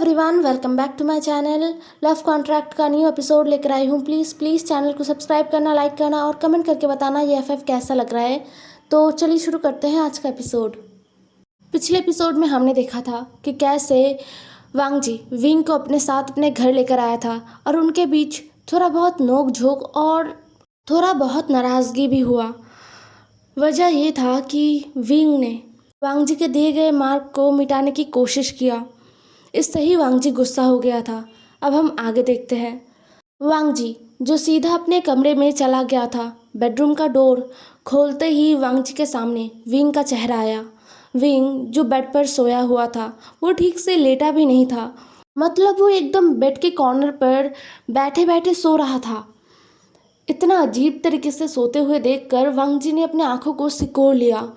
Everyone, welcome back to my channel. Love contract का new episode लेकर आई हूँ। प्लीज़ चैनल को सब्सक्राइब करना, लाइक करना और कमेंट करके बताना ये एफएफ कैसा लग रहा है। तो चलिए शुरू करते हैं आज का एपिसोड। पिछले एपिसोड में हमने देखा था कि कैसे वांग जी विंग को अपने साथ अपने घर लेकर आया था और उनके बीच थोड़ा बहुत नोक झोंक और थोड़ा बहुत नाराज़गी भी हुआ। वजह ये था कि विंग ने वांग जी के दिए गए मार्क को मिटाने की कोशिश किया। इससे ही वांग जी गुस्सा हो गया था। अब हम आगे देखते हैं। वांग जी जो सीधा अपने कमरे में चला गया था, बेडरूम का डोर खोलते ही वांग जी के सामने विंग का चेहरा आया। विंग जो बेड पर सोया हुआ था वो ठीक से लेटा भी नहीं था, मतलब वो एकदम बेड के कॉर्नर पर बैठे बैठे सो रहा था। इतना अजीब तरीके से सोते हुए देखकर वांग जी ने अपने आंखों को सिकोड़ लिया।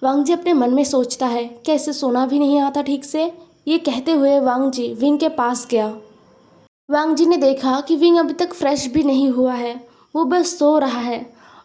वांग जी अपने मन में सोचता है कैसे सोना भी नहीं आता ठीक से। ये कहते हुए वांग जी विंग के पास गया। वांग जी ने देखा कि विंग अभी तक फ्रेश भी नहीं हुआ है, वो बस सो रहा है।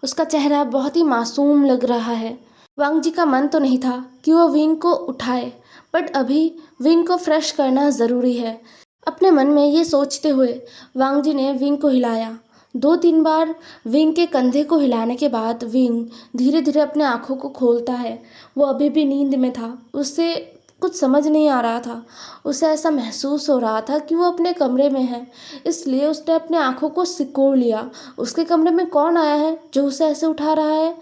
उसका चेहरा बहुत ही मासूम लग रहा है। वांग जी का मन तो नहीं था कि वो विंग को उठाए, बट अभी विंग को फ्रेश करना ज़रूरी है। अपने मन में ये सोचते हुए वांग जी ने विंग को हिलाया। 2-3 बार विंग के कंधे को हिलाने के बाद विंग धीरे धीरे अपने आँखों को खोलता है। वो अभी भी नींद में था, उससे कुछ समझ नहीं आ रहा था। उसे ऐसा महसूस हो रहा था कि वो अपने कमरे में है, इसलिए उसने अपने आँखों को सिकोड़ लिया। उसके कमरे में कौन आया है जो उसे ऐसे उठा रहा है?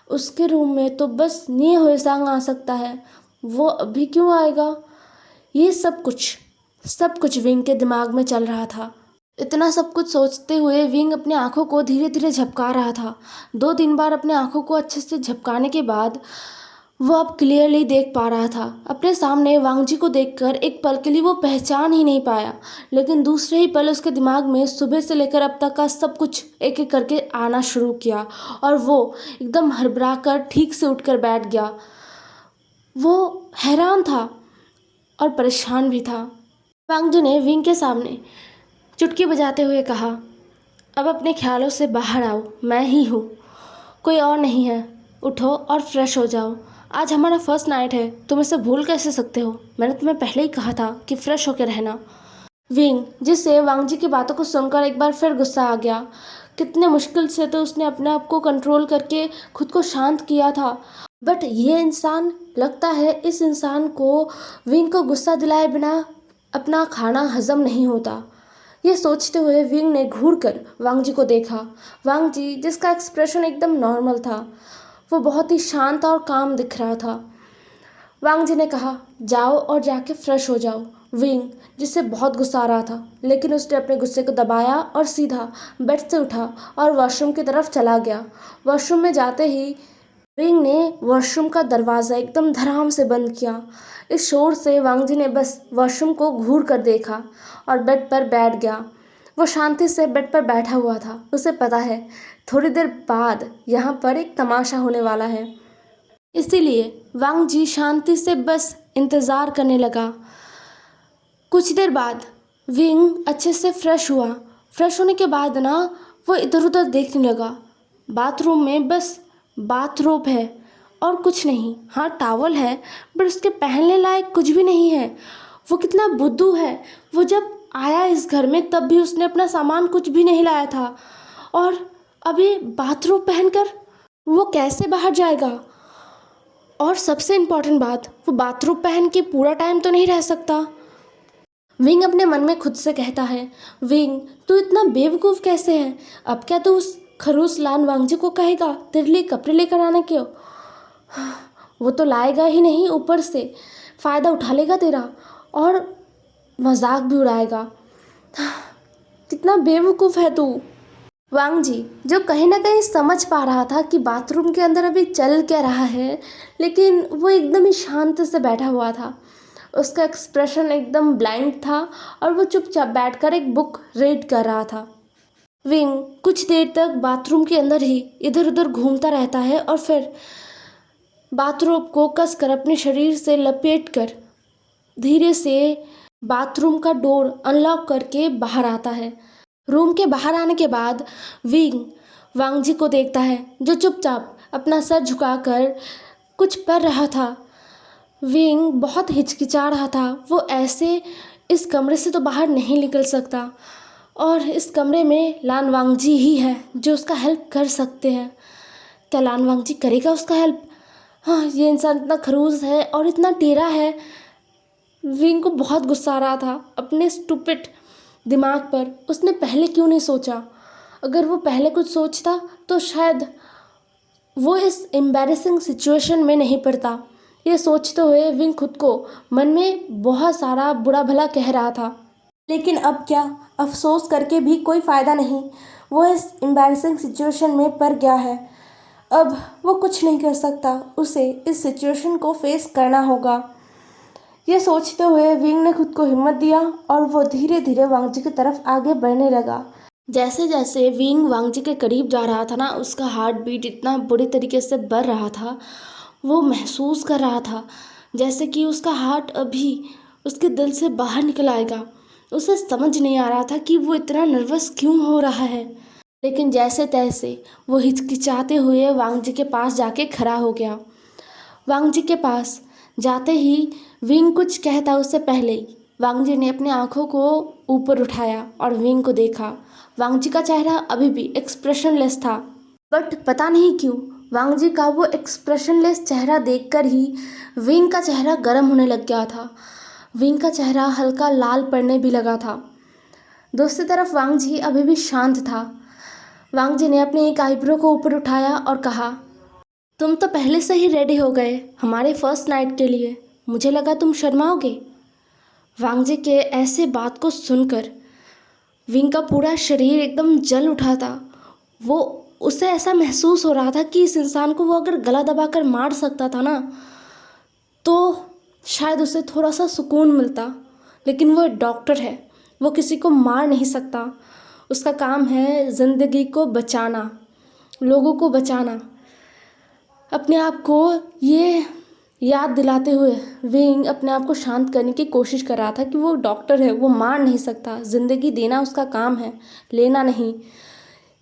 उसके रूम में तो बस नी हुए सांग आ सकता है, वो अभी क्यों आएगा? ये सब कुछ विंग के दिमाग में चल रहा था। इतना सब कुछ सोचते हुए विंग अपनी आंखों को धीरे धीरे झपका रहा था। 2-3 बार अपने आंखों को अच्छे से झपकाने के बाद वो अब क्लियरली देख पा रहा था। अपने सामने वांग जी को देखकर एक पल के लिए वो पहचान ही नहीं पाया, लेकिन दूसरे ही पल उसके दिमाग में सुबह से लेकर अब तक का सब कुछ एक एक करके आना शुरू किया और वो एकदम हड़बड़ा कर ठीक से उठकर बैठ गया। वो हैरान था और परेशान भी था। वांग जी ने विंग के सामने चुटकी बजाते हुए कहा, अब अपने ख्यालों से बाहर आओ, मैं ही हूँ, कोई और नहीं है। उठो और फ्रेश हो जाओ। आज हमारा फर्स्ट नाइट है, तुम इसे भूल कैसे सकते हो? मैंने तुम्हें पहले ही कहा था कि फ्रेश होकर रहना। विंग जिससे वांग जी की बातों को सुनकर एक बार फिर गुस्सा आ गया। कितने मुश्किल से तो उसने अपने आप को कंट्रोल करके खुद को शांत किया था, बट ये इंसान, लगता है इस इंसान को विंग को गुस्सा दिलाए बिना अपना खाना हजम नहीं होता। ये सोचते हुए विंग ने घूर कर वांग जी को देखा। वांग जी जिसका एक्सप्रेशन एकदम नॉर्मल था, वो बहुत ही शांत और काम दिख रहा था। वांग जी ने कहा, जाओ और जाके फ्रेश हो जाओ। विंग जिससे बहुत गुस्सा आ रहा था, लेकिन उसने अपने गुस्से को दबाया और सीधा बेड से उठा और वॉशरूम की तरफ चला गया। वॉशरूम में जाते ही विंग ने वॉशरूम का दरवाज़ा एकदम धड़ाम से बंद किया। इस शोर से वांग जी ने बस वॉशरूम को घूर कर देखा और बेड पर बैठ गया। वो शांति से बेड पर बैठा हुआ था। उसे पता है थोड़ी देर बाद यहाँ पर एक तमाशा होने वाला है, इसीलिए वांग जी शांति से बस इंतज़ार करने लगा। कुछ देर बाद विंग अच्छे से फ्रेश हुआ। फ्रेश होने के बाद ना वो इधर उधर देखने लगा। बाथरूम में बस बाथरोब है और कुछ नहीं। हाँ, टॉवल है, बट उसके पहनने लायक कुछ भी नहीं है। वो कितना बुद्धू है, वो जब आया इस घर में तब भी उसने अपना सामान कुछ भी नहीं लाया था, और अभी बाथरोब पहनकर वो कैसे बाहर जाएगा? और सबसे इम्पॉर्टेंट बात, वो बाथरोब पहन के पूरा टाइम तो नहीं रह सकता। विंग अपने मन में खुद से कहता है, विंग तू इतना बेवकूफ़ कैसे है? अब क्या तू उस खरूस लान वांग जी को कहेगा तेरे लिए कपड़े लेकर आने क्यों? वो तो लाएगा ही नहीं, ऊपर से फ़ायदा उठा लेगा तेरा और मजाक भी उड़ाएगा। कितना बेवकूफ़ है तू। वांग जी जो कहीं ना कहीं समझ पा रहा था कि बाथरूम के अंदर अभी चल क्या रहा है, लेकिन वो एकदम ही शांत से बैठा हुआ था। उसका एक्सप्रेशन एकदम ब्लाइंड था और वो चुपचाप बैठकर एक बुक रीड कर रहा था। विंग कुछ देर तक बाथरूम के अंदर ही इधर उधर घूमता रहता है और फिर बाथरोब को कसकर अपने शरीर से लपेटकर धीरे से बाथरूम का डोर अनलॉक करके बाहर आता है। रूम के बाहर आने के बाद विंग वांग जी को देखता है जो चुपचाप अपना सर झुकाकर कुछ पढ़ रहा था। विंग बहुत हिचकिचा रहा था। वो ऐसे इस कमरे से तो बाहर नहीं निकल सकता और इस कमरे में लान वांगजी ही है जो उसका हेल्प कर सकते हैं। क्या लान वांगजी करेगा उसका हेल्प? हाँ, ये इंसान इतना खड़ूस है और इतना टेढ़ा है। विंग को बहुत गुस्सा आ रहा था अपने स्टूपिड दिमाग पर। उसने पहले क्यों नहीं सोचा? अगर वो पहले कुछ सोचता तो शायद वो इस एम्बैरेसिंग सिचुएशन में नहीं पड़ता। ये सोचते हुए विंग खुद को मन में बहुत सारा बुरा भला कह रहा था। लेकिन अब क्या, अफसोस करके भी कोई फ़ायदा नहीं। वो इस एम्बैरेसिंग सिचुएशन में पड़ गया है। अब वो कुछ नहीं कर सकता, उसे इस सिचुएशन को फेस करना होगा। ये सोचते हुए विंग ने खुद को हिम्मत दिया और वो धीरे धीरे वांगजी की तरफ आगे बढ़ने लगा। जैसे जैसे विंग वांगजी के करीब जा रहा था ना, उसका हार्ट बीट इतना बुरी तरीके से बढ़ रहा था। वो महसूस कर रहा था जैसे कि उसका हार्ट अभी उसके दिल से बाहर निकल आएगा। उसे समझ नहीं आ रहा था कि वो इतना नर्वस क्यों हो रहा है। लेकिन जैसे तैसे वो हिचकिचाते हुए वांगजी के पास जाके खड़ा हो गया। वांगजी के पास जाते ही विंग कुछ कहता उससे पहले ही वांगजी ने अपनी आंखों को ऊपर उठाया और विंग को देखा। वांगजी का चेहरा अभी भी एक्सप्रेशनलेस था, बट पता नहीं क्यों वांगजी का वो एक्सप्रेशनलेस चेहरा देखकर ही विंग का चेहरा गर्म होने लग गया था। विंग का चेहरा हल्का लाल पड़ने भी लगा था। दूसरी तरफ वांगजी अभी भी शांत था। वांगजी ने अपने एक आईब्रो को ऊपर उठाया और कहा, तुम तो पहले से ही रेडी हो गए हमारे फर्स्ट नाइट के लिए। मुझे लगा तुम शर्माओगे। वांगजी के ऐसे बात को सुनकर विंग का पूरा शरीर एकदम जल उठा था। उसे ऐसा महसूस हो रहा था कि इस इंसान को वो अगर गला दबाकर मार सकता था ना, तो शायद उसे थोड़ा सा सुकून मिलता। लेकिन वो डॉक्टर है, वो किसी को मार नहीं सकता। उसका काम है ज़िंदगी को बचाना, लोगों को बचाना। अपने आप को ये याद दिलाते हुए विंग अपने आप को शांत करने की कोशिश कर रहा था कि वो डॉक्टर है, वो मार नहीं सकता। ज़िंदगी देना उसका काम है, लेना नहीं।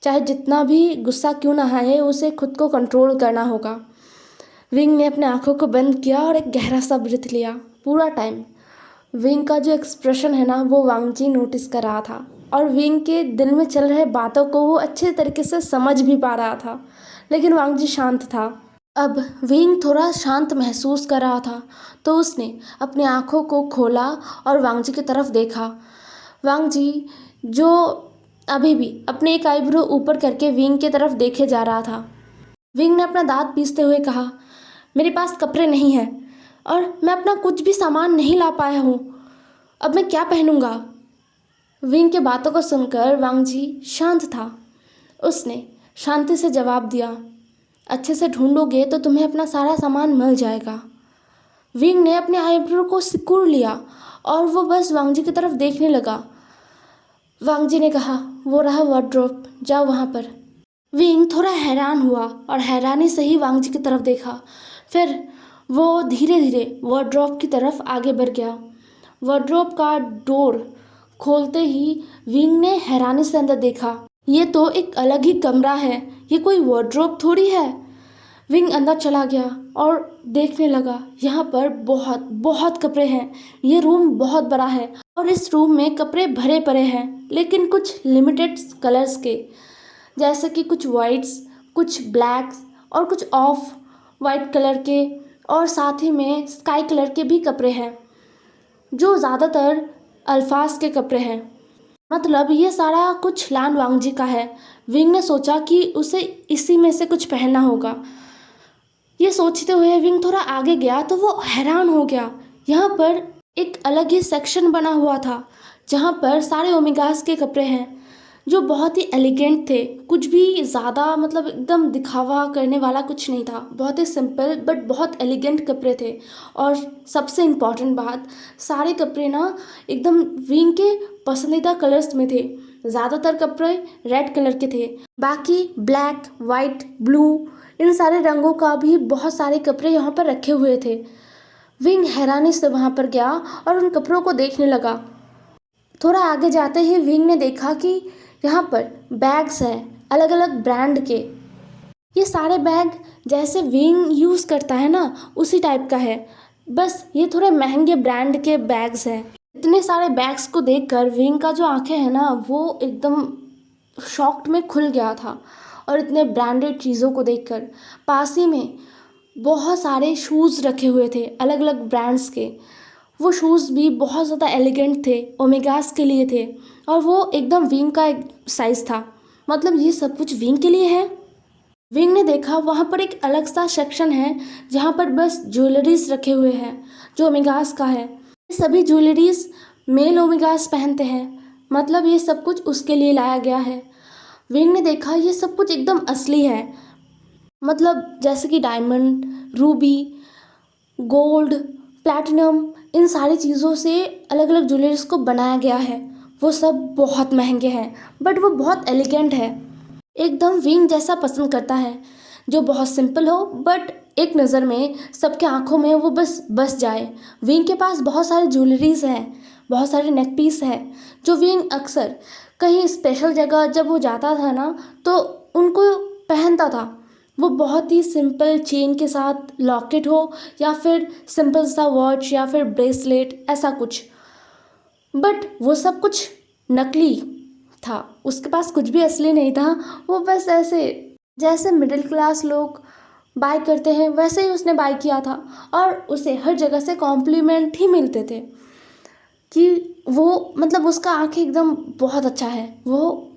चाहे जितना भी गुस्सा क्यों ना आए, उसे खुद को कंट्रोल करना होगा। विंग ने अपने आंखों को बंद किया और एक गहरा सा ब्रीथ लिया। पूरा टाइम विंग का जो एक्सप्रेशन है ना, वो वांगजी नोटिस कर रहा था और विंग के दिल में चल रहे बातों को वो अच्छे तरीके से समझ भी पा रहा था। लेकिन वांगजी शांत था। अब विंग थोड़ा शांत महसूस कर रहा था, तो उसने अपनी आंखों को खोला और वांगजी की तरफ देखा। वांगजी जो अभी भी अपने एक आईब्रो ऊपर करके विंग की तरफ देखे जा रहा था। विंग ने अपना दांत पीसते हुए कहा, मेरे पास कपड़े नहीं हैं और मैं अपना कुछ भी सामान नहीं ला पाया हूँ। अब मैं क्या पहनूंगा? विंग के बातों को सुनकर वांगजी शांत था। उसने शांति से जवाब दिया, अच्छे से ढूंढोगे तो तुम्हें अपना सारा सामान मिल जाएगा। विंग ने अपने आईब्रो को सिकुड़ लिया और वो बस वांगजी की तरफ देखने लगा। वांगजी ने कहा, वो रहा वार्डरोब, जाओ वहाँ पर। विंग थोड़ा हैरान हुआ और हैरानी से ही वांगजी की तरफ देखा। फिर वो धीरे धीरे वार्डरोब की तरफ आगे बढ़ गया। वार्डरोब का डोर खोलते ही विंग ने हैरानी से अंदर देखा। ये तो एक अलग ही कमरा है, ये कोई वार्डरोब थोड़ी है। विंग अंदर चला गया और देखने लगा, यहाँ पर बहुत बहुत कपड़े हैं। ये रूम बहुत बड़ा है और इस रूम में कपड़े भरे पड़े हैं, लेकिन कुछ लिमिटेड कलर्स के, जैसे कि कुछ वाइट्स, कुछ ब्लैक्स और कुछ ऑफ वाइट कलर के, और साथ ही में स्काई कलर के भी कपड़े हैं, जो ज़्यादातर अल्फाज के कपड़े हैं। मतलब ये सारा कुछ लान वांगजी का है। विंग ने सोचा कि उसे इसी में से कुछ पहनना होगा। ये सोचते हुए विंग थोड़ा आगे गया तो वो हैरान हो गया। यहाँ पर एक अलग ही सेक्शन बना हुआ था, जहाँ पर सारे ओमेगास के कपड़े हैं, जो बहुत ही एलिगेंट थे। कुछ भी ज़्यादा मतलब एकदम दिखावा करने वाला कुछ नहीं था, बहुत ही सिंपल बट बहुत एलिगेंट कपड़े थे। और सबसे इम्पॉर्टेंट बात, सारे कपड़े ना एकदम विंग के पसंदीदा कलर्स में थे। ज़्यादातर कपड़े रेड कलर के थे, बाकी ब्लैक, वाइट, ब्लू, इन सारे रंगों का भी बहुत सारे कपड़े यहाँ पर रखे हुए थे। विंग हैरानी से वहाँ पर गया और उन कपड़ों को देखने लगा। थोड़ा आगे जाते ही विंग ने देखा कि यहाँ पर बैग्स हैं अलग अलग ब्रांड के। ये सारे बैग जैसे विंग यूज़ करता है ना, उसी टाइप का है, बस ये थोड़े महंगे ब्रांड के बैग्स हैं। इतने सारे बैग्स को देखकर विंग का जो आंखें हैं ना वो एकदम शॉक्ड में खुल गया था। और इतने ब्रांडेड चीज़ों को देखकर पास ही में बहुत सारे शूज़ रखे हुए थे अलग अलग ब्रांड्स के। वो शूज़ भी बहुत ज़्यादा एलिगेंट थे, ओमेगास के लिए थे और वो एकदम विंग का एक साइज़ था। मतलब ये सब कुछ विंग के लिए है। विंग ने देखा वहाँ पर एक अलग सा सेक्शन है जहाँ पर बस ज्वेलरीज रखे हुए हैं जो ओमेगास का है। ये सभी ज्वेलरीज मेल ओमेगास पहनते हैं, मतलब ये सब कुछ उसके लिए लाया गया है। विंग ने देखा ये सब कुछ एकदम असली है, मतलब जैसे कि डायमंड, रूबी, गोल्ड, प्लैटिनम, इन सारी चीज़ों से अलग अलग ज्वेलरीज को बनाया गया है। वो सब बहुत महंगे हैं बट वो बहुत एलिगेंट है, एकदम विंग जैसा पसंद करता है जो बहुत सिंपल हो बट एक नज़र में सबके आंखों में वो बस जाए। विंग के पास बहुत सारे ज्वेलरीज हैं, बहुत सारे नेक पीस है जो विंग अक्सर कहीं स्पेशल जगह जब वो जाता था ना तो उनको पहनता था। वो बहुत ही सिंपल चेन के साथ लॉकेट हो या फिर सिंपल सा वॉच या फिर ब्रेसलेट ऐसा कुछ, बट वो सब कुछ नकली था। उसके पास कुछ भी असली नहीं था। वो बस ऐसे जैसे मिडिल क्लास लोग बाय करते हैं वैसे ही उसने बाय किया था और उसे हर जगह से कॉम्प्लीमेंट ही मिलते थे कि वो मतलब उसका आंखें एकदम बहुत अच्छा है, वो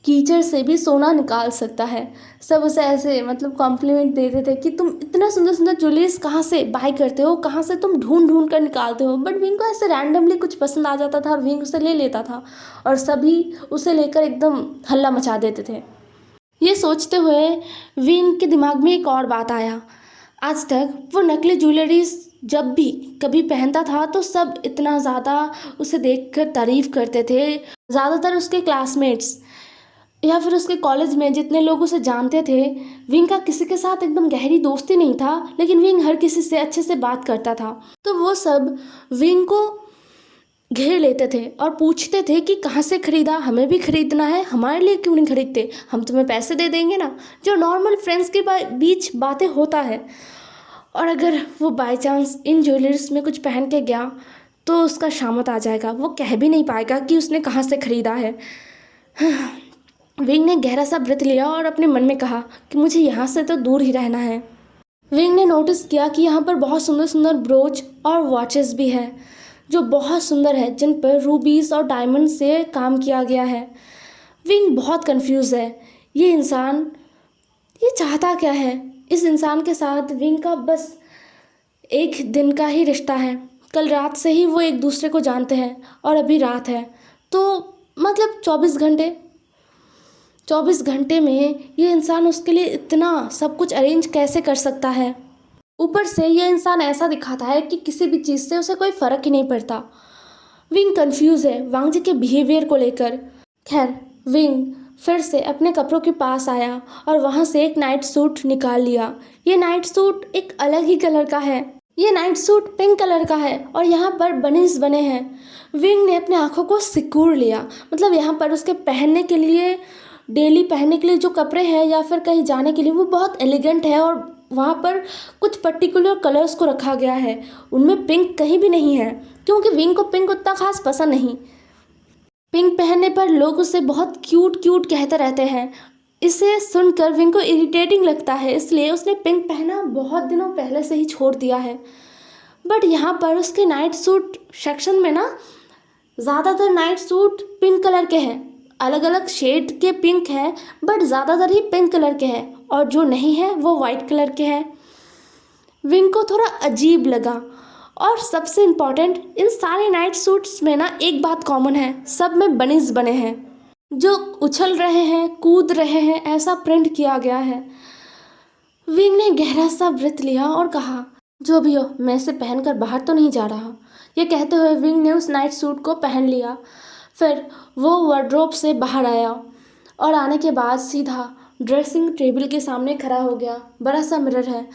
कीचड़ से भी सोना निकाल सकता है। सब उसे ऐसे मतलब कॉम्प्लीमेंट देते थे कि तुम इतना सुंदर सुंदर ज्वेलरीज कहाँ से बाय करते हो, कहाँ से तुम ढूंढ ढूंढ कर निकालते हो। बट विंग को ऐसे रैंडमली कुछ पसंद आ जाता था और विंग उसे ले लेता था और सभी उसे लेकर एकदम हल्ला मचा देते थे। ये सोचते हुए विंग के दिमाग में एक और बात आया। आज तक वो नकली ज्वेलरीज जब भी कभी पहनता था तो सब इतना ज़्यादा उसे देखकर तारीफ़ करते थे। ज़्यादातर उसके क्लासमेट्स या फिर उसके कॉलेज में जितने लोग उसे जानते थे, विंग का किसी के साथ एकदम गहरी दोस्ती नहीं था लेकिन विंग हर किसी से अच्छे से बात करता था। तो वो सब विंग को घेर लेते थे और पूछते थे कि कहाँ से ख़रीदा, हमें भी ख़रीदना है, हमारे लिए क्यों नहीं ख़रीदते, हम तुम्हें पैसे दे देंगे ना। जो नॉर्मल फ्रेंड्स के बीच बातें होता है। और अगर वो बाय चांस इन ज्वेलरीज में कुछ पहन के गया तो उसका शामत आ जाएगा, वो कह भी नहीं पाएगा कि उसने कहाँ से ख़रीदा है। विंग ने गहरा सा ब्रेथ लिया और अपने मन में कहा कि मुझे यहाँ से तो दूर ही रहना है। विंग ने नोटिस किया कि यहाँ पर बहुत सुंदर सुंदर ब्रोच और वॉचेस भी है जो बहुत सुंदर है, जिन पर रूबीज और डायमंड से काम किया गया है। विंग बहुत कंफ्यूज है, ये इंसान ये चाहता क्या है। इस इंसान के साथ विंग का बस एक दिन का ही रिश्ता है, कल रात से ही वो एक दूसरे को जानते हैं और अभी रात है तो मतलब 24 घंटे में ये इंसान उसके लिए इतना सब कुछ अरेंज कैसे कर सकता है। ऊपर से ये इंसान ऐसा दिखाता है कि किसी भी चीज़ से उसे कोई फ़र्क ही नहीं पड़ता। विंग कंफ्यूज है वांग जी के बिहेवियर को लेकर। खैर विंग फिर से अपने कपड़ों के पास आया और वहाँ से एक नाइट सूट निकाल लिया। ये नाइट सूट एक अलग ही कलर का है, ये नाइट सूट पिंक कलर का है और यहाँ पर बनीज बने हैं। विंग ने अपने आँखों को सिकोड़ लिया, मतलब यहाँ पर उसके पहनने के लिए, डेली पहनने के लिए जो कपड़े हैं या फिर कहीं जाने के लिए वो बहुत एलिगेंट है और वहाँ पर कुछ पर्टिकुलर कलर्स को रखा गया है, उनमें पिंक कहीं भी नहीं है क्योंकि विंग को पिंक उतना खास पसंद नहीं। पिंक पहनने पर लोग उसे बहुत क्यूट क्यूट कहते रहते हैं, इसे सुनकर विंग को इरिटेटिंग लगता है, इसलिए उसने पिंक पहना बहुत दिनों पहले से ही छोड़ दिया है। बट यहाँ पर उसके नाइट सूट सेक्शन में ना ज़्यादातर नाइट सूट पिंक कलर के हैं, अलग अलग शेड के पिंक हैं बट ज़्यादातर ही पिंक कलर के हैं और जो नहीं है वो वाइट कलर के हैं। विंग को थोड़ा अजीब लगा और सबसे इम्पॉर्टेंट, इन सारे नाइट सूट्स में ना एक बात कॉमन है, सब में बनीज बने हैं जो उछल रहे हैं, कूद रहे हैं, ऐसा प्रिंट किया गया है। विंग ने गहरा सा ब्रेथ लिया और कहा जो भी हो मैं इसे पहनकर बाहर तो नहीं जा रहा। ये कहते हुए विंग ने उस नाइट सूट को पहन लिया। फिर वो वार्डरोब से बाहर आया और आने के बाद सीधा ड्रेसिंग टेबल के सामने खड़ा हो गया। बड़ा सा मिरर है,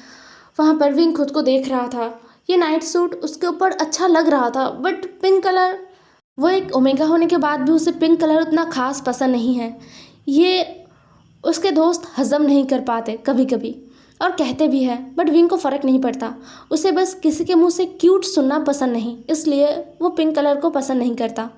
वहाँ पर विंग खुद को देख रहा था। ये नाइट सूट उसके ऊपर अच्छा लग रहा था बट पिंक कलर, वो एक ओमेगा होने के बाद भी उसे पिंक कलर उतना खास पसंद नहीं है। ये उसके दोस्त हज़म नहीं कर पाते कभी कभी, और कहते भी हैं, बट विंग को फ़र्क नहीं पड़ता। उसे बस किसी के मुंह से क्यूट सुनना पसंद नहीं, इसलिए वो पिंक कलर को पसंद नहीं करता।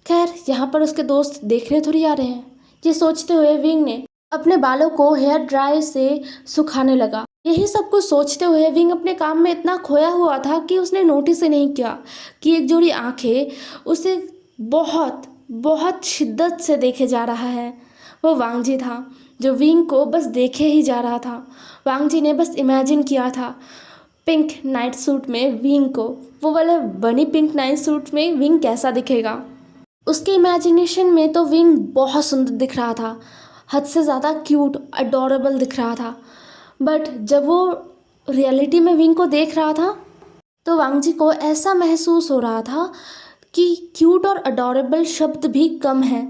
खैर, यहाँ पर उसके दोस्त देखने थोड़ी आ रहे हैं। ये सोचते हुए विंग ने अपने बालों को हेयर ड्राई से सुखाने लगा। यही सब कुछ सोचते हुए विंग अपने काम में इतना खोया हुआ था कि उसने नोटिस ही नहीं किया कि एक जोड़ी आंखें उसे बहुत बहुत शिद्दत से देखे जा रहा है। वो वांग जी था जो विंग को बस देखे ही जा रहा था। वांग जी ने बस इमेजिन किया था पिंक नाइट सूट में विंग को, वो वाले बनी पिंक नाइट सूट में विंग कैसा दिखेगा। उसके इमेजिनेशन में तो विंग बहुत सुंदर दिख रहा था, हद से ज़्यादा क्यूट अडोरेबल दिख रहा था। बट जब वो रियलिटी में विंग को देख रहा था तो वांग जी को ऐसा महसूस हो रहा था कि क्यूट और अडोरेबल शब्द भी कम है।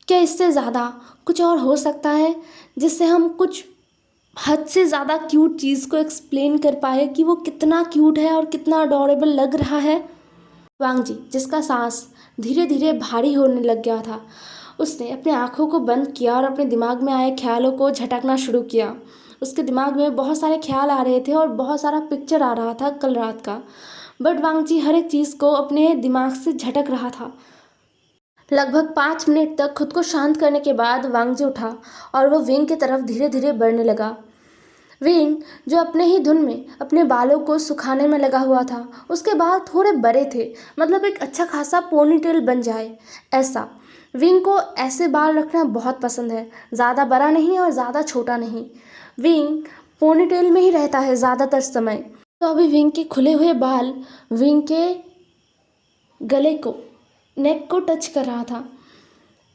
क्या इससे ज़्यादा कुछ और हो सकता है जिससे हम कुछ हद से ज़्यादा क्यूट चीज़ को एक्सप्लेन कर पाए कि वो कितना क्यूट है और कितना अडोरेबल लग रहा है। वांग जी, जिसका सांस धीरे धीरे भारी होने लग गया था, उसने अपनी आंखों को बंद किया और अपने दिमाग में आए ख्यालों को झटकना शुरू किया। उसके दिमाग में बहुत सारे ख्याल आ रहे थे और बहुत सारा पिक्चर आ रहा था कल रात का। बट वांग जी हर एक चीज़ को अपने दिमाग से झटक रहा था। लगभग 5 मिनट तक खुद को शांत करने के बाद वांग जी उठा और वो विंग की तरफ धीरे धीरे बढ़ने लगा। विंग, जो अपने ही धुन में अपने बालों को सुखाने में लगा हुआ था, उसके बाल थोड़े बड़े थे, मतलब एक अच्छा खासा पोनीटेल बन जाए ऐसा। विंग को ऐसे बाल रखना बहुत पसंद है, ज़्यादा बड़ा नहीं और ज़्यादा छोटा नहीं। विंग पोनीटेल में ही रहता है ज़्यादातर समय। तो अभी विंग के खुले हुए बाल विंग के गले को, नेक को टच कर रहा था।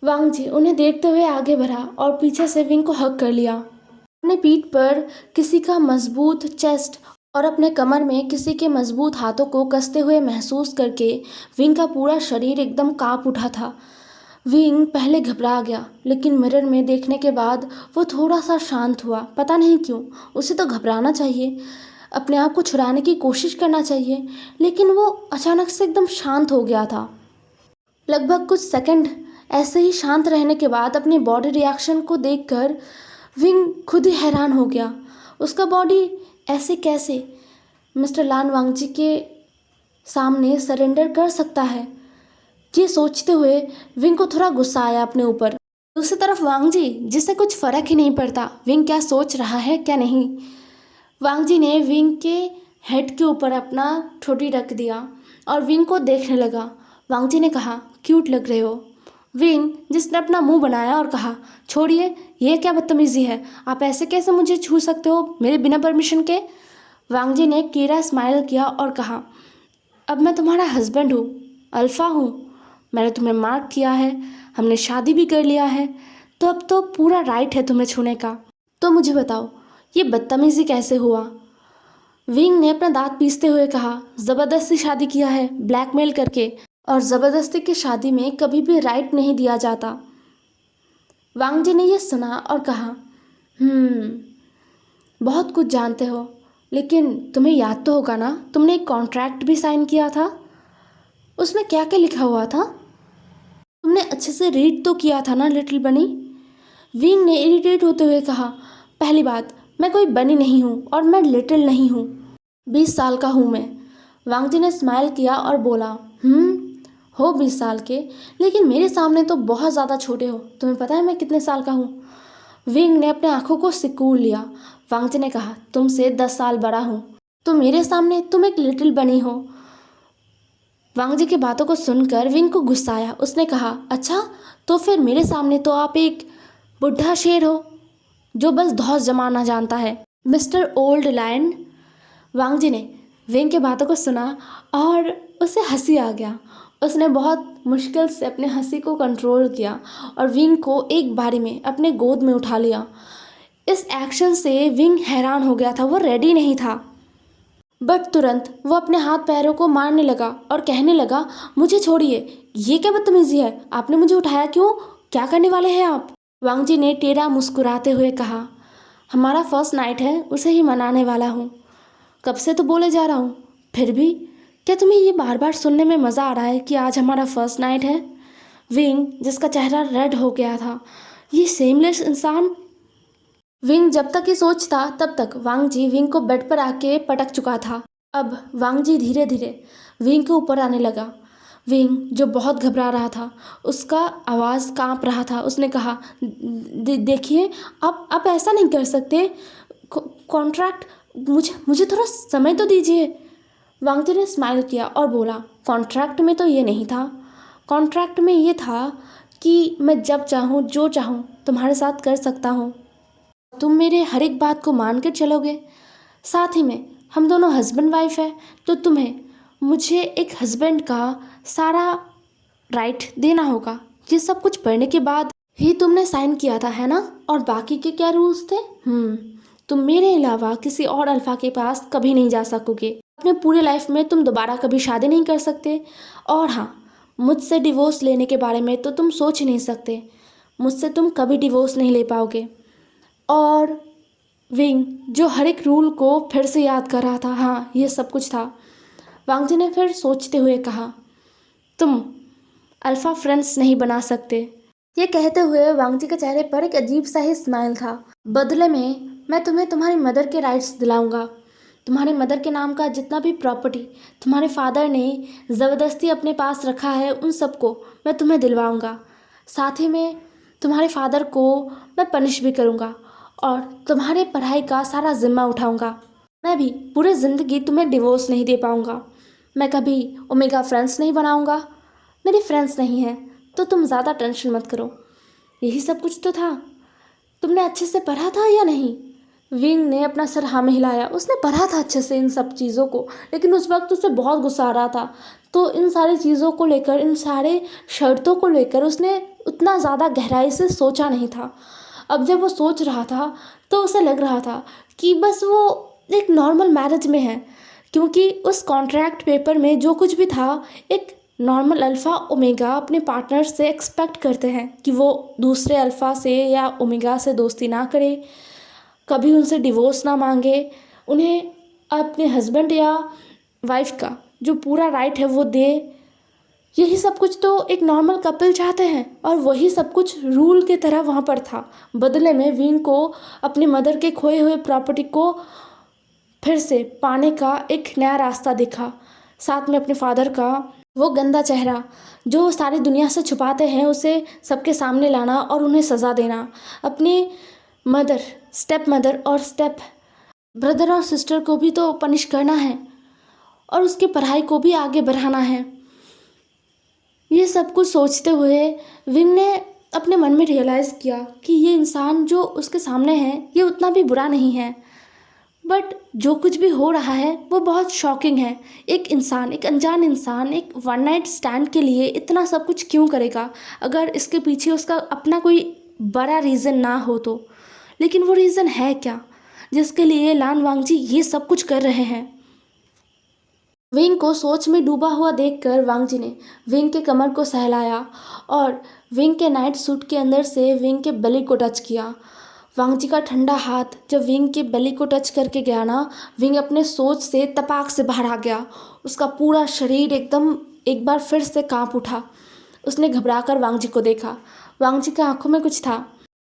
वांग जी उन्हें देखते हुए आगे बढ़ा और पीछे से विंग को हग कर लिया। अपने पीठ पर किसी का मजबूत चेस्ट और अपने कमर में किसी के मजबूत हाथों को कसते हुए महसूस करके विंग का पूरा शरीर एकदम कांप उठा था। विंग पहले घबरा गया, लेकिन मिरर में देखने के बाद वो थोड़ा सा शांत हुआ। पता नहीं क्यों, उसे तो घबराना चाहिए, अपने आप को छुड़ाने की कोशिश करना चाहिए, लेकिन वो अचानक से एकदम शांत हो गया था। लगभग कुछ सेकंड ऐसे ही शांत रहने के बाद अपनी बॉडी रिएक्शन को देखकर विंग खुद ही हैरान हो गया। उसका बॉडी ऐसे कैसे मिस्टर लान वांग जी के सामने सरेंडर कर सकता है। ये सोचते हुए विंग को थोड़ा गुस्सा आया अपने ऊपर। दूसरी तरफ वांग जी, जिसे कुछ फ़र्क ही नहीं पड़ता विंग क्या सोच रहा है क्या नहीं। वांग जी ने विंग के हेड के ऊपर अपना ठोड़ी रख दिया और विंग को देखने लगा। वांग जी ने कहा, क्यूट लग रहे हो। विंग, जिसने अपना मुंह बनाया और कहा, छोड़िए, ये क्या बदतमीज़ी है, आप ऐसे कैसे मुझे छू सकते हो मेरे बिना परमिशन के। वांग जी ने कीड़ा स्माइल किया और कहा, अब मैं तुम्हारा हस्बैंड हूँ, अल्फ़ा हूँ, मैंने तुम्हें मार्क किया है, हमने शादी भी कर लिया है, तो अब तो पूरा राइट है तुम्हें छूने का। तो मुझे बताओ, ये बदतमीज़ी कैसे हुआ। विंग ने अपना दांत पीसते हुए कहा, ज़बरदस्ती शादी किया है, ब्लैकमेल करके, और ज़बरदस्ती की शादी में कभी भी राइट नहीं दिया जाता। वांग जी ने यह सुना और कहा, बहुत कुछ जानते हो, लेकिन तुम्हें याद तो होगा ना, तुमने एक कॉन्ट्रैक्ट भी साइन किया था, उसमें क्या क्या लिखा हुआ था, तुमने अच्छे से रीड तो किया था ना लिटिल बनी। विंग ने इरिटेट होते हुए कहा, पहली बात, मैं कोई बनी नहीं हूँ और मैं लिटिल नहीं हूँ, 20 साल का हूँ मैं। वांग जी ने स्माइल किया और बोला, हो 20 साल के, लेकिन मेरे सामने तो बहुत ज़्यादा छोटे हो, तुम्हें पता है मैं कितने साल का हूँ। विंग ने अपने आंखों को सिकोड़ लिया। वांग जी ने कहा, तुमसे 10 साल बड़ा हूँ, तो मेरे सामने तुम एक लिटिल बनी हो। वांग जी की बातों को सुनकर विंग को गुस्सा आया। उसने कहा, अच्छा, तो फिर मेरे सामने तो आप एक बुढ़ा शेर हो जो बस धौस जमाना जानता है, मिस्टर ओल्ड लायन। वांग जी ने विंग की बातों को सुना और उसे हंसी आ गया। उसने बहुत मुश्किल से अपने हंसी को कंट्रोल किया और विंग को एक बारी में अपने गोद में उठा लिया। इस एक्शन से विंग हैरान हो गया था, वो रेडी नहीं था, बट तुरंत वो अपने हाथ पैरों को मारने लगा और कहने लगा, मुझे छोड़िए, ये क्या बदतमीजी है, आपने मुझे उठाया क्यों, क्या करने वाले हैं आप। वांग जी ने टेढ़ा मुस्कुराते हुए कहा, हमारा फर्स्ट नाइट है, उसे ही मनाने वाला हूँ, कब से तो बोले जा रहा हूँ, फिर भी क्या तुम्हें ये बार बार सुनने में मज़ा आ रहा है कि आज हमारा फर्स्ट नाइट है। विंग, जिसका चेहरा रेड हो गया था, ये सेमलेस इंसान विंग जब तक ये सोचता तब तक वांग जी विंग को बेड पर आके पटक चुका था। अब वांग जी धीरे धीरे विंग के ऊपर आने लगा। विंग जो बहुत घबरा रहा था, उसका आवाज़ कांप रहा था। उसने कहा, देखिए, आप ऐसा नहीं कर सकते। कॉन्ट्रैक्ट, मुझे मुझे थोड़ा समय तो दीजिए। वांग जी ने स्माइल किया और बोला, कॉन्ट्रैक्ट में तो ये नहीं था। कॉन्ट्रैक्ट में ये था कि मैं जब चाहूँ जो चाहूँ तुम्हारे साथ कर सकता हूँ। तुम मेरे हर एक बात को मान कर चलोगे। साथ ही में हम दोनों हस्बैंड वाइफ है, तो तुम्हें मुझे एक हस्बैंड का सारा राइट देना होगा। ये सब कुछ पढ़ने के बाद ही तुमने साइन किया था, है ना? और बाकी के क्या रूल्स थे? तुम मेरे अलावा किसी और अल्फा के पास कभी नहीं जा सकोगे। अपने पूरे लाइफ में तुम दोबारा कभी शादी नहीं कर सकते। और हाँ, मुझसे डिवोर्स लेने के बारे में तो तुम सोच ही नहीं सकते। मुझसे तुम कभी डिवोर्स नहीं ले पाओगे। और विंग जो हर एक रूल को फिर से याद कर रहा था। हाँ, ये सब कुछ था। वांग जी ने फिर सोचते हुए कहा, तुम अल्फ़ा फ्रेंड्स नहीं बना सकते। ये कहते हुए वांग जी के चेहरे पर एक अजीब सा ही स्माइल था। बदले में मैं तुम्हें तुम्हारी मदर के राइट्स दिलाऊंगा। तुम्हारे मदर के नाम का जितना भी प्रॉपर्टी तुम्हारे फादर ने ज़बरदस्ती अपने पास रखा है, उन सबको मैं तुम्हें दिलवाऊंगा। साथ ही में तुम्हारे फादर को मैं पनिश भी करूंगा और तुम्हारे पढ़ाई का सारा जिम्मा उठाऊंगा। मैं भी पूरी ज़िंदगी तुम्हें डिवोर्स नहीं दे पाऊंगा। मैं कभी ओमेगा फ्रेंड्स नहीं बनाऊंगा। मेरे फ्रेंड्स नहीं हैं, तो तुम ज़्यादा टेंशन मत करो। यही सब कुछ तो था। तुमने अच्छे से पढ़ा था या नहीं? विंग ने अपना सर हाँ में हिलाया। उसने पढ़ा था अच्छे से इन सब चीज़ों को, लेकिन उस वक्त उसे बहुत गुस्सा आ रहा था। तो इन सारी चीज़ों को लेकर, इन सारे शर्तों को लेकर उसने उतना ज़्यादा गहराई से सोचा नहीं था। अब जब वो सोच रहा था तो उसे लग रहा था कि बस वो एक नॉर्मल मैरिज में है, क्योंकि उस कॉन्ट्रैक्ट पेपर में जो कुछ भी था, एक नॉर्मल अल्फ़ा ओमेगा अपने पार्टनर से एक्सपेक्ट करते हैं कि वो दूसरे अल्फ़ा से या ओमेगा से दोस्ती ना करे, कभी उनसे डिवोर्स ना मांगे, उन्हें अपने हस्बैंड या वाइफ का जो पूरा राइट है वो दे। यही सब कुछ तो एक नॉर्मल कपल चाहते हैं, और वही सब कुछ रूल की तरह वहाँ पर था। बदले में विंग को अपनी मदर के खोए हुए प्रॉपर्टी को फिर से पाने का एक नया रास्ता दिखा। साथ में अपने फादर का वो गंदा चेहरा जो सारी दुनिया से छुपाते हैं, उसे सबके सामने लाना और उन्हें सज़ा देना। अपनी मदर, स्टेप मदर और स्टेप ब्रदर और सिस्टर को भी तो पनिश करना है, और उसकी पढ़ाई को भी आगे बढ़ाना है। ये सब कुछ सोचते हुए विंग ने अपने मन में रियलाइज़ किया कि ये इंसान जो उसके सामने है, ये उतना भी बुरा नहीं है। बट जो कुछ भी हो रहा है वो बहुत शॉकिंग है। एक इंसान, एक अनजान इंसान एक वन नाइट स्टैंड के लिए इतना सब कुछ क्यों करेगा, अगर इसके पीछे उसका अपना कोई बड़ा रीज़न ना हो तो। लेकिन वो रीज़न है क्या जिसके लिए लान वांग जी ये सब कुछ कर रहे हैं? विंग को सोच में डूबा हुआ देखकर वांग जी ने विंग के कमर को सहलाया और विंग के नाइट सूट के अंदर से विंग के बेली को टच किया। वांग जी का ठंडा हाथ जब विंग के बेली को टच करके गया ना, विंग अपने सोच से तपाक से बाहर आ गया। उसका पूरा शरीर एकदम एक बार फिर से कांप उठा। उसने घबराकर वांग जी को देखा। वांग जी के आंखों में कुछ था।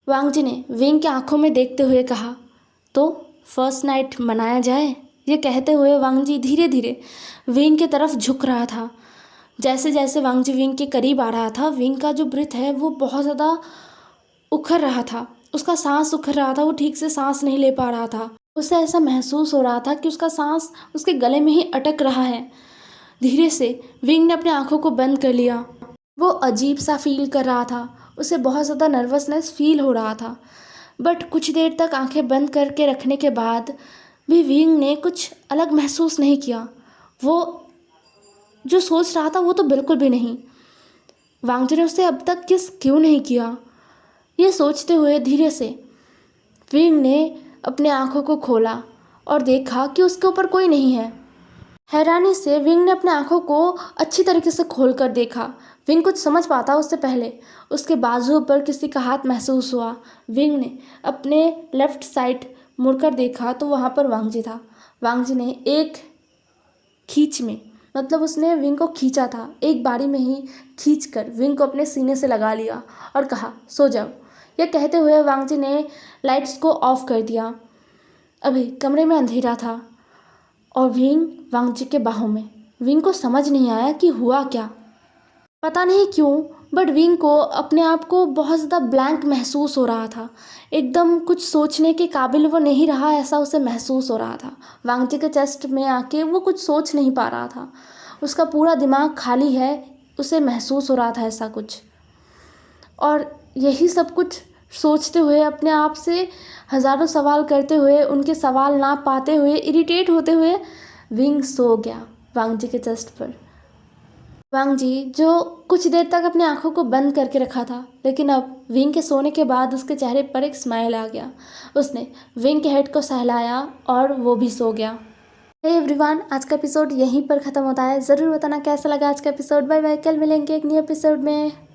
वांग जी ने विंग के आंखों में देखते हुए कहा, तो फर्स्ट नाइट मनाया जाए। ये कहते हुए वांग जी धीरे धीरे विंग की तरफ झुक रहा था। जैसे जैसे वांग जी विंग के करीब आ रहा था, विंग का जो ब्रीथ है वो बहुत ज़्यादा उखड़ रहा था। उसका सांस उखड़ रहा था, वो ठीक से सांस नहीं ले पा रहा था। उसे ऐसा महसूस हो रहा था कि उसका सांस उसके गले में ही अटक रहा है। धीरे से विंग ने अपनी आंखों को बंद कर लिया। वो अजीब सा फील कर रहा था। उसे बहुत ज़्यादा नर्वसनेस फील हो रहा था। बट कुछ देर तक आंखें बंद करके रखने के बाद भी विंग ने कुछ अलग महसूस नहीं किया। वो जो सोच रहा था वो तो बिल्कुल भी नहीं। वांग जी ने उसे अब तक किस क्यों नहीं किया, ये सोचते हुए धीरे से विंग ने अपने आंखों को खोला और देखा कि उसके ऊपर कोई नहीं है। हैरानी से विंग ने अपने आंखों को अच्छी तरीके से खोलकर देखा। विंग कुछ समझ पाता उससे पहले उसके बाजू पर किसी का हाथ महसूस हुआ। विंग ने अपने लेफ्ट साइड मुड़कर देखा तो वहाँ पर वांग जी था। वांग जी ने एक खींच में, मतलब उसने विंग को खींचा था, एक बारी में ही खींचकर विंग को अपने सीने से लगा लिया और कहा, सो जाओ। यह कहते हुए वांग जी ने लाइट्स को ऑफ कर दिया। अभी कमरे में अंधेरा था और विंग वांग जी के बाहों में। विंग को समझ नहीं आया कि हुआ क्या। पता नहीं क्यों, बट विंग को अपने आप को बहुत ज़्यादा ब्लैंक महसूस हो रहा था। एकदम कुछ सोचने के काबिल वो नहीं रहा, ऐसा उसे महसूस हो रहा था। वांग जी के चेस्ट में आके वो कुछ सोच नहीं पा रहा था। उसका पूरा दिमाग खाली है, उसे महसूस हो रहा था ऐसा कुछ। और यही सब कुछ सोचते हुए, अपने आप से हज़ारों सवाल करते हुए, उनके सवाल ना पाते हुए, इरिटेट होते हुए विंग सो गया वांग जी के चेस्ट पर। वांग जी जो कुछ देर तक अपनी आंखों को बंद करके रखा था, लेकिन अब विंग के सोने के बाद उसके चेहरे पर एक स्माइल आ गया। उसने विंग के हेड को सहलाया और वो भी सो गया। हे एवरीवन, आज का एपिसोड यहीं पर ख़त्म होता है। ज़रूर बताना कैसा लगा आज का एपिसोड। बाय बाय, कल मिलेंगे एक नए एपिसोड में।